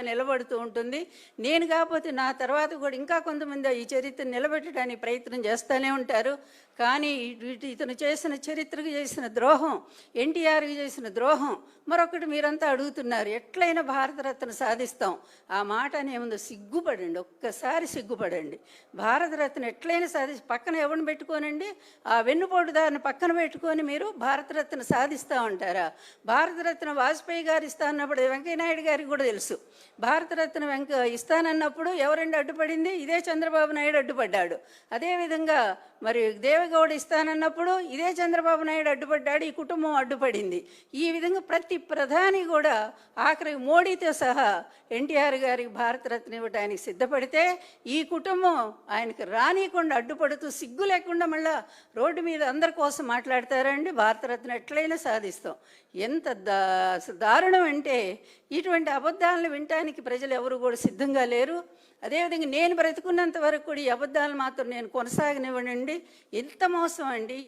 నిలబడుతూ ఉంటుంది. నేను కాకపోతే నా తర్వాత కూడా ఇంకా కొంతమంది ఈ చరిత్ర నిలబెట్టడానికి ప్రయత్నం చేస్తూనే ఉంటారు. కానీ ఇతను చేసిన చరిత్రకు చేసిన ద్రోహం, ఎన్టీఆర్కి చేసిన ద్రోహం మరొకటి మీరంతా అడుగుతున్నారు, ఎట్లయినా భారతరత్న సాధిస్తాం. ఆ మాట అనేముందో సిగ్గుపడండి, ఒక్కసారి సిగ్గుపడండి. భారతరత్న ఎట్లయినా పక్కన ఎవరిని పెట్టుకోనండి, ఆ వెన్నుపోటుదారిని పక్కన పెట్టుకొని మీరు భారతరత్న సాధిస్తూ ఉంటారా? భారతరత్న వాజ్పేయి గారు ఇస్తా అన్నప్పుడు వెంకయ్యనాయుడు గారికి కూడా తెలుసు. భారతరత్న ఇస్తానన్నప్పుడు ఎవరండి అడ్డుపడింది? ఇదే చంద్రబాబు నాయుడు అడ్డుపడ్డాడు. అదేవిధంగా మరి దేవగౌడ ఇస్తానన్నప్పుడు ఇదే చంద్రబాబు నాయుడు అడ్డుపడ్డాడు, ఈ కుటుంబం అడ్డుపడింది. ఈ విధంగా ప్రతి ప్రధాని కూడా ఆఖరికి మోడీతో సహా ఎన్టీఆర్ గారికి భారతరత్న ఇవ్వడానికి సిద్ధపడితే ఈ కుటుంబం ఆయనకు రానియకుండా అడ్డుపడుతూ సిగ్గు లేకుండా మళ్ళా రోడ్డు మీద అందరి కోసం మాట్లాడతారండి. భారతరత్న ఎట్లయినా సాధిస్తాం. ఎంత దారుణం అంటే ఇటువంటి అబద్ధాలను వినటానికి ప్రజలు ఎవరు కూడా సిద్ధంగా లేరు. అదేవిధంగా నేను బ్రతుకున్నంత వరకు కూడా ఈ అబద్ధాలు మాత్రం నేను కొనసాగనివ్వనండి. ఎంత మోసం అండి.